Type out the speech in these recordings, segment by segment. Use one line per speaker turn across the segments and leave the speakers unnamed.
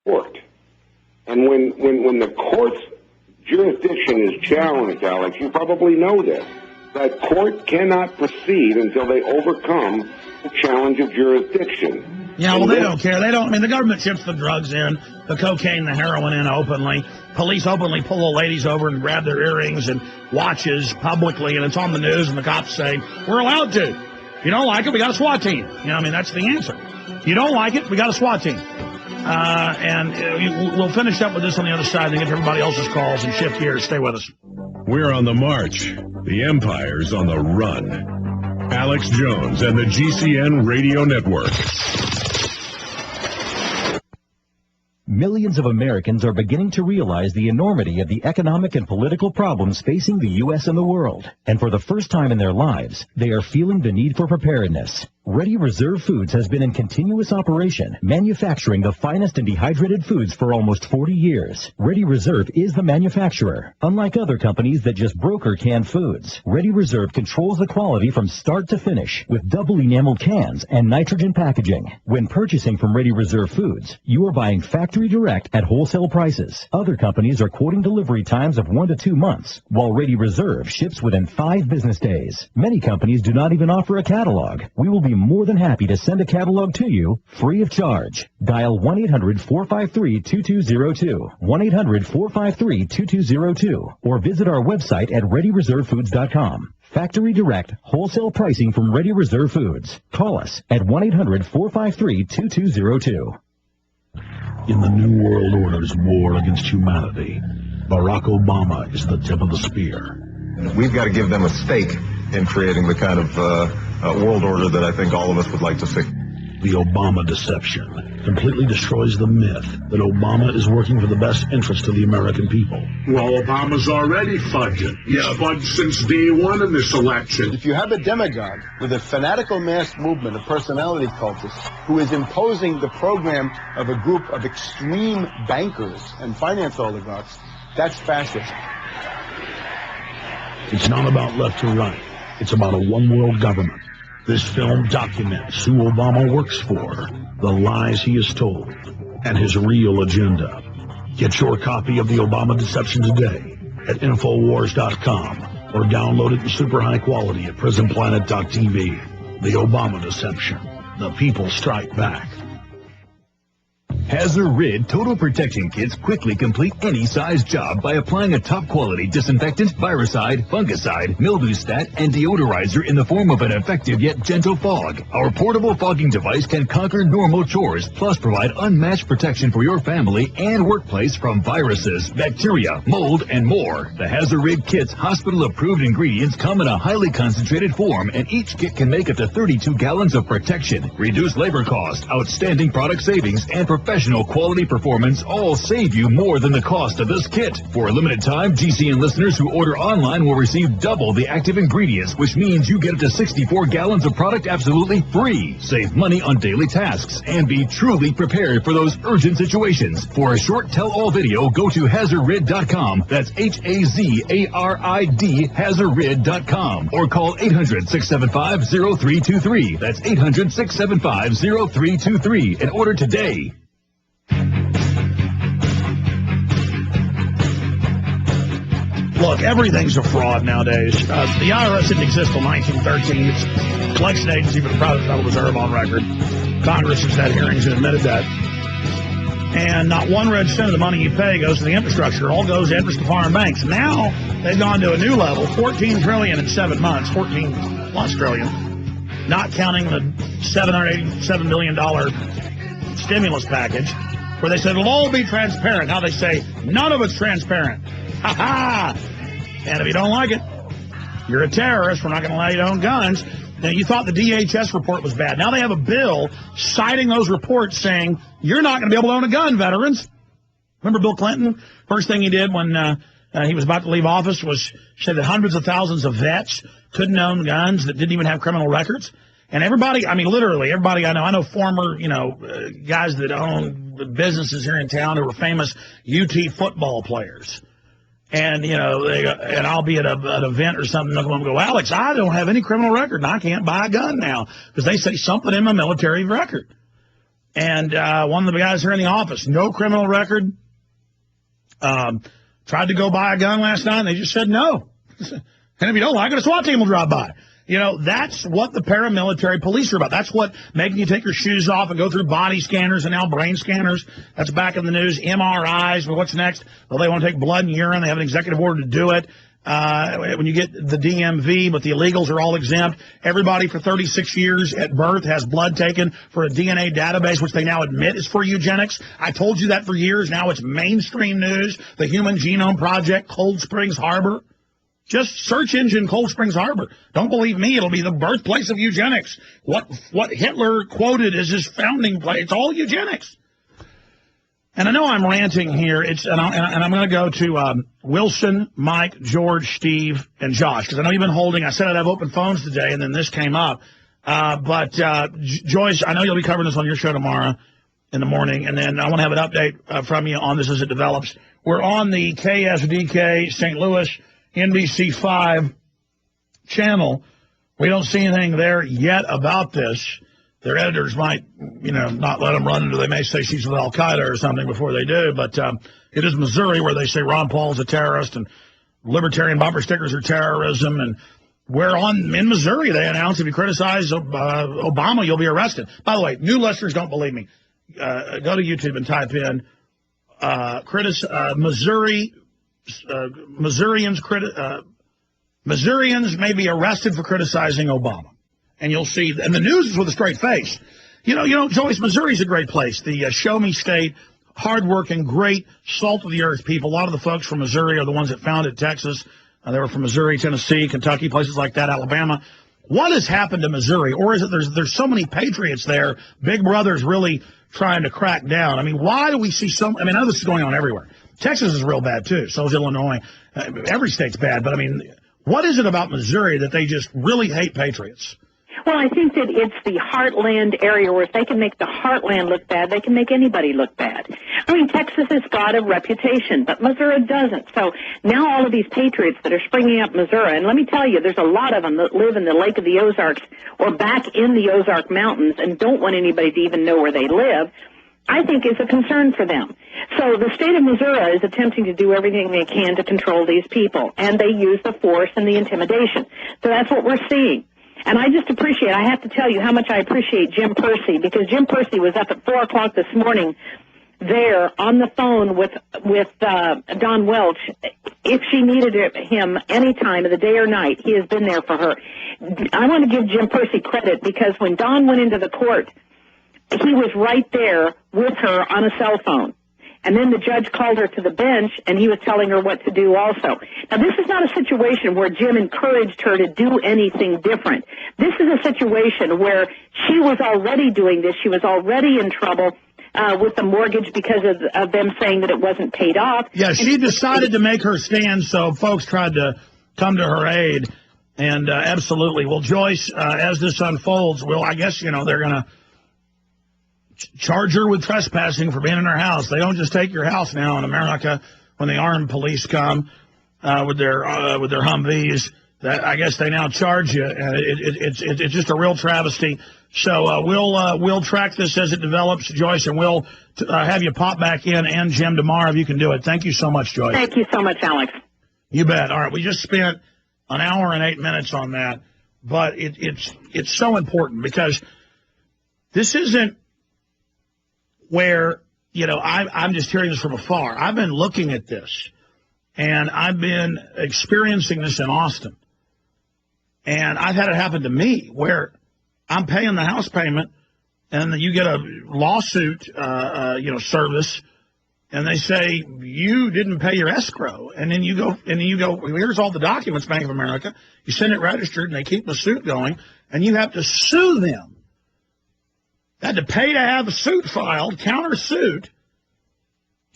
court. And when the court's jurisdiction is challenged, Alex, you probably know this, that court cannot proceed until they overcome the challenge of jurisdiction.
Yeah, well, they don't care. They don't. I mean, the government ships the drugs in, the cocaine, the heroin in openly. Police openly pull old ladies over and grab their earrings and watches publicly, and it's on the news, and the cops say, we're allowed to. If you don't like it, we got a SWAT team. You know, I mean, that's the answer. If you don't like it, we got a SWAT team. And we'll finish up with this on the other side and get to everybody else's calls and shift gears. Stay with us.
We're on the march. The empire's on the run. Alex Jones and the GCN Radio Network.
Millions of Americans are beginning to realize the enormity of the economic and political problems facing the U.S. and the world. And for the first time in their lives, they are feeling the need for preparedness. Ready Reserve Foods has been in continuous operation, manufacturing the finest and dehydrated foods for almost 40 years. Ready Reserve is the manufacturer. Unlike other companies that just broker canned foods, Ready Reserve controls the quality from start to finish with double enameled cans and nitrogen packaging. When purchasing from Ready Reserve Foods, you are buying factory direct at wholesale prices. Other companies are quoting delivery times of 1 to 2 months, while Ready Reserve ships within 5 business days. Many companies do not even offer a catalog. We will be more than happy to send a catalog to you free of charge. Dial 1-800-453-2202, 1-800-453-2202, or visit our website at ReadyReserveFoods.com. Factory direct, wholesale pricing from Ready Reserve Foods. Call us at 1-800-453-2202.
In the New World Order's war against humanity, Barack Obama is the tip of the spear.
We've got to give them a stake in creating the kind of world order that I think all of us would like to see.
The Obama deception completely destroys the myth that Obama is working for the best interest of the American people.
Well, Obama's already fudging. He's fudged since day one in this election.
If you have a demagogue with a fanatical mass movement of personality cultists who is imposing the program of a group of extreme bankers and finance oligarchs, that's fascism.
It's not about left or right. It's about a one-world government. This film documents who Obama works for, the lies he has told, and his real agenda. Get your copy of The Obama Deception today at Infowars.com or download it in super high quality at PrisonPlanet.tv. The Obama Deception. The people strike back.
Hazard-Rid Total Protection Kits quickly complete any size job by applying a top-quality disinfectant, viricide, fungicide, mildew stat, and deodorizer in the form of an effective yet gentle fog. Our portable fogging device can conquer normal chores, plus provide unmatched protection for your family and workplace from viruses, bacteria, mold, and more. The Hazard-Rid Kit's hospital-approved ingredients come in a highly concentrated form, and each kit can make up to 32 gallons of protection. Reduced labor cost, outstanding product savings, and professional quality performance all save you more than the cost of this kit. For a limited time, GCN listeners who order online will receive double the active ingredients, which means you get up to 64 gallons of product absolutely free. Save money on daily tasks and be truly prepared for those urgent situations. For a short tell-all video, go to HazardRid.com. That's HAZARID, HazardRid.com. Or call 800-675-0323. That's 800-675-0323 and order today.
Look, everything's a fraud nowadays. The IRS didn't exist till 1913. It's a collection agency for the private Federal Reserve on record. Congress has had hearings and admitted that. And not 1 red cent of the money you pay goes to the infrastructure. It all goes to interest to foreign banks. Now they've gone to a new level, $14 trillion in 7 months, 14 plus trillion, not counting the $787 million stimulus package, where they said it'll all be transparent. Now they say none of it's transparent. Ha ha! And if you don't like it, you're a terrorist. We're not going to allow you to own guns. Now, you thought the DHS report was bad. Now they have a bill citing those reports saying you're not going to be able to own a gun, veterans. Remember Bill Clinton? First thing he did when he was about to leave office was say that hundreds of thousands of vets couldn't own guns that didn't even have criminal records. And everybody, I mean, literally everybody I know former, guys that own businesses here in town who were famous UT football players. And, and I'll be at an event or something, and they'll go, Alex, I don't have any criminal record, and I can't buy a gun now because they say something in my military record. And one of the guys here in the office, no criminal record, tried to go buy a gun last night, and they just said no. And if you don't like it, a SWAT team will drive by. You know, that's what the paramilitary police are about. That's what making you take your shoes off and go through body scanners and now brain scanners. That's back in the news. MRIs. Well, what's next? Well, they want to take blood and urine. They have an executive order to do it. When you get the DMV, but the illegals are all exempt. Everybody for 36 years at birth has blood taken for a DNA database, which they now admit is for eugenics. I told you that for years. Now it's mainstream news. The Human Genome Project, Cold Springs Harbor. Just search engine Cold Springs Harbor. Don't believe me. It'll be the birthplace of eugenics. What Hitler quoted as his founding place. It's all eugenics. And I know I'm ranting here. And I'm going to go to Wilson, Mike, George, Steve, and Josh, because I know you've been holding. I said I'd have open phones today, and then this came up. But Joyce, I know you'll be covering this on your show tomorrow in the morning, and then I want to have an update from you on this as it develops. We're on the KSDK St. Louis NBC5 channel. We don't see anything there yet about this. Their editors might, not let them run until they may say she's with Al-Qaeda or something before they do. But it is Missouri where they say Ron Paul's a terrorist and libertarian bumper stickers are terrorism. And in Missouri, they announced if you criticize Obama, you'll be arrested. By the way, new listeners don't believe me. Go to YouTube and type in Missourians may be arrested for criticizing Obama. And you'll see, and the news is with a straight face. You know, Joyce, Missouri's a great place. The show me state, hardworking, great, salt of the earth people. A lot of the folks from Missouri are the ones that founded Texas. They were from Missouri, Tennessee, Kentucky, places like that, Alabama. What has happened to Missouri? Or is it there's so many patriots there, Big Brother's really trying to crack down? I mean, why do we see I know this is going on everywhere. Texas is real bad, too. So is Illinois. Every state's bad. But, I mean, what is it about Missouri that they just really hate patriots?
Well, I think that it's the heartland area where if they can make the heartland look bad, they can make anybody look bad. I mean, Texas has got a reputation, but Missouri doesn't. So now all of these patriots that are springing up Missouri, and let me tell you, there's a lot of them that live in the Lake of the Ozarks or back in the Ozark Mountains and don't want anybody to even know where they live, I think is a concern for them. So the state of Missouri is attempting to do everything they can to control these people, and they use the force and the intimidation. So that's what we're seeing. And I have to tell you how much I appreciate Jim Percy, because Jim Percy was up at 4 o'clock this morning there on the phone with Dawn Welch. If she needed him any time of the day or night, he has been there for her. I want to give Jim Percy credit, because when Dawn went into the court, he was right there with her on a cell phone. And then the judge called her to the bench, and he was telling her what to do also. Now, this is not a situation where Jim encouraged her to do anything different. This is a situation where she was already doing this. She was already in trouble with the mortgage because of them saying that it wasn't paid off.
Yeah, she decided to make her stand, so folks tried to come to her aid. And absolutely. Well, Joyce, as this unfolds, I guess, they're going to charge her with trespassing for being in her house. They don't just take your house now in America when the armed police come with their Humvees. I guess they now charge you, and it's just a real travesty. So we'll track this as it develops, Joyce, and we'll have you pop back in and Jim tomorrow if you can do it. Thank you so much, Joyce.
Thank you so much, Alex.
You bet. All right, we just spent an hour and 8 minutes on that, but it's so important, because this isn't where, I'm just hearing this from afar. I've been looking at this, and I've been experiencing this in Austin. And I've had it happen to me where I'm paying the house payment, and you get a lawsuit, service, and they say, you didn't pay your escrow. And then you go, here's all the documents, Bank of America. You send it registered, and they keep the suit going, and you have to sue them. I had to pay to have a suit filed, counter-suit,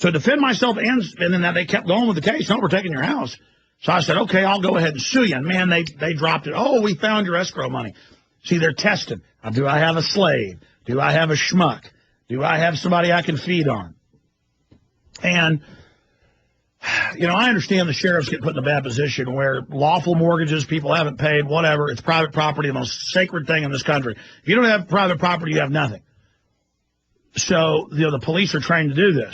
to defend myself, and then they kept going with the case. No, we're taking your house. So I said, okay, I'll go ahead and sue you. And, man, they dropped it. Oh, we found your escrow money. See, they're testing. Now, do I have a slave? Do I have a schmuck? Do I have somebody I can feed on? And, I understand the sheriffs get put in a bad position where lawful mortgages, people haven't paid, whatever. It's private property, the most sacred thing in this country. If you don't have private property, you have nothing. So, the police are trained to do this.